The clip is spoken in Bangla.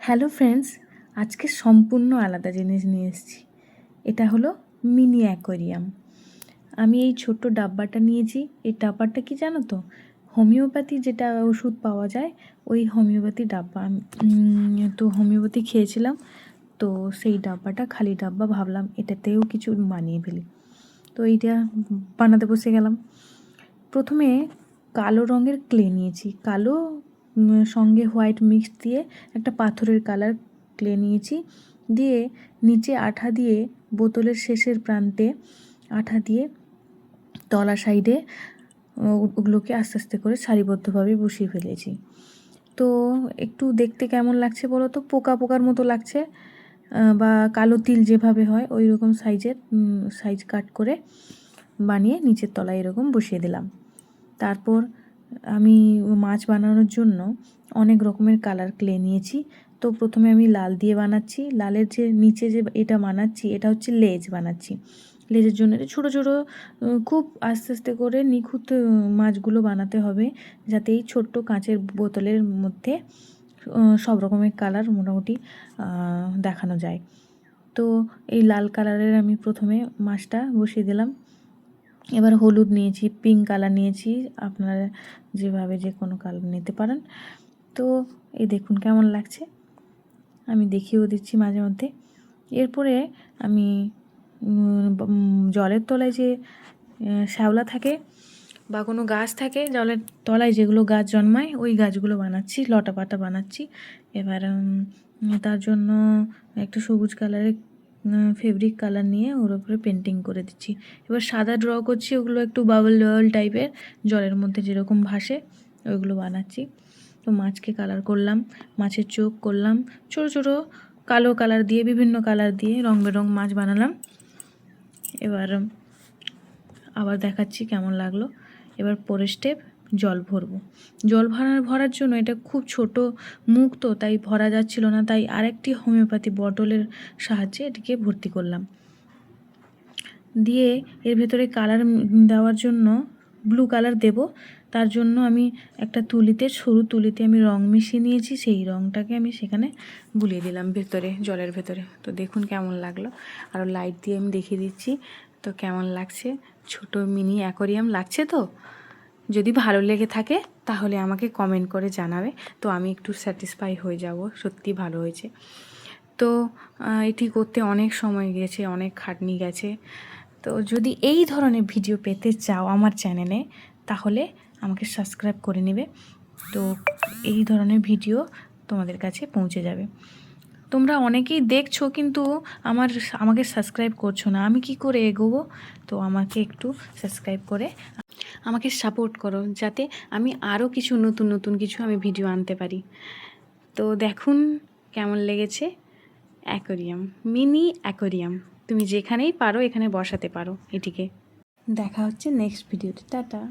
হ্যালো ফ্রেন্ডস, আজকে সম্পূর্ণ আলাদা জিনিস নিয়ে এসেছি। এটা হলো মিনি অ্যাকোয়ারিয়াম। আমি এই ছোট্ট ডাব্বাটা নিয়েছি। এই ডাব্বাটা কি জানো তো, হোমিওপ্যাথি যেটা ওষুধ পাওয়া যায়, ওই হোমিওপ্যাথি ডাব্বা। তো হোমিওপ্যাথি খেয়েছিলাম, তো সেই ডাব্বাটা খালি ডাব্বা, ভাবলাম এটাতেও কিছু বানিয়ে ফেলি। তো এইটা বানাতে বসে গেলাম। প্রথমে কালো রঙের ক্লে নিয়েছি, কালো সঙ্গে হোয়াইট মিক্স দিয়ে একটা পাথরের কালার ক্লে নিয়েছি। দিয়ে নিচে আঠা দিয়ে, বোতলের শেষের প্রান্তে আঠা দিয়ে তলা সাইডে ওগুলোকে আস্তে আস্তে করে সারিবদ্ধভাবে বসিয়ে ফেলেছি। তো একটু দেখতে কেমন লাগছে বলো তো, পোকা পোকার মতো লাগছে, বা কালো তিল যেভাবে হয় ওই রকম সাইজ কাট করে বানিয়ে নিচের তলায় এরকম বসিয়ে দিলাম। তারপর আমি মাছ বানানোর জন্য অনেক রকমের কালার ক্লে নিয়েছি। তো প্রথমে আমি লাল দিয়ে বানাচ্ছি। লালের যে নিচে যে এটা বানাচ্ছি, এটা হচ্ছে লেজ বানাচ্ছি। লেজের জন্য এটা ছোটো ছোটো খুব আস্তে আস্তে করে নিখুঁত মাছগুলো বানাতে হবে, যাতে এই ছোট্ট কাঁচের বোতলের মধ্যে সব রকমের কালার মোটামুটি দেখানো যায়। তো এই লাল কালারের আমি প্রথমে মাছটা বসিয়ে দিলাম। এবার হলুদ নিয়েছি, পিঙ্ক কালার নিয়েছি, আপনারা যেভাবে যে কোনো কালার নিতে পারেন। তো এই দেখুন কেমন লাগছে, আমি দেখিয়েও দিচ্ছি মাঝে মধ্যে। এরপরে আমি জলের তলায় যে শ্যাওলা থাকে বা কোনো গাছ থাকে, জলের তলায় যেগুলো গাছ জন্মায়, ওই গাছগুলো বানাচ্ছি, লতা পাতা বানাচ্ছি। এবার তার জন্য একটা সবুজ কালারের ফেব্রিক কালার নিয়ে ওর উপরে পেন্টিং করে দিচ্ছি। এবার সাদা ড্র করছি, ওগুলো একটু বাবল টাইপের, জলের মধ্যে যেরকম ভাসে ওইগুলো বানাচ্ছি। তো মাছকে কালার করলাম, মাছের চোখ করলাম ছোটো ছোটো কালো কালার দিয়ে, বিভিন্ন কালার দিয়ে রং বেরং মাছ বানালাম। এবার আবার দেখাচ্ছি কেমন লাগলো। এবার পরের স্টেপ, জল ভরবো। জল ভরার জন্য এটা খুব ছোট মুখ, তো তাই ভরা যাচ্ছিল না, তাই আরেকটি হোমিওপ্যাথি বটলের সাহায্যে এটিকে ভর্তি করলাম। দিয়ে এর ভেতরে কালার দেওয়ার জন্য ব্লু কালার দেব। তার জন্য আমি একটা তুলিতে, সরু তুলিতে আমি রং মিশিয়ে নিয়েছি, সেই রংটাকে আমি সেখানে বুলিয়ে দিলাম ভেতরে, জলের ভেতরে। তো দেখুন কেমন লাগলো, আরও লাইট দিয়ে আমি দেখিয়ে দিচ্ছি। তো কেমন লাগছে, ছোট মিনি অ্যাকোয়ারিয়াম লাগছে তো? যদি ভালো লেগে থাকে তাহলে আমাকে কমেন্ট করে জানাবে, তো আমি একটু স্যাটিসফাই হয়ে যাব, সত্যি ভালো হয়েছে। তো এটি করতে অনেক সময় গেছে, অনেক খাটনি গেছে। তো যদি এই ধরনের ভিডিও পেতে চাও আমার চ্যানেলে, তাহলে আমাকে সাবস্ক্রাইব করে নেবে। তো এই ধরনের ভিডিও তোমাদের কাছে পৌঁছে যাবে। তোমরা অনেকেই দেখছো কিন্তু আমাকে সাবস্ক্রাইব করছো না, আমি কি করে এগোবো? তো আমাকে একটু সাবস্ক্রাইব করে আমাকে সাপোর্ট করো, যাতে আমি আরও কিছু নতুন নতুন কিছু আমি ভিডিও আনতে পারি। তো দেখুন কেমন লেগেছে অ্যাকোয়ারিয়াম, মিনি অ্যাকোয়ারিয়াম। তুমি যেখানেই পারো এখানে বসাতে পারো এটিকে। দেখা হচ্ছে নেক্সট ভিডিওতে, টাটা।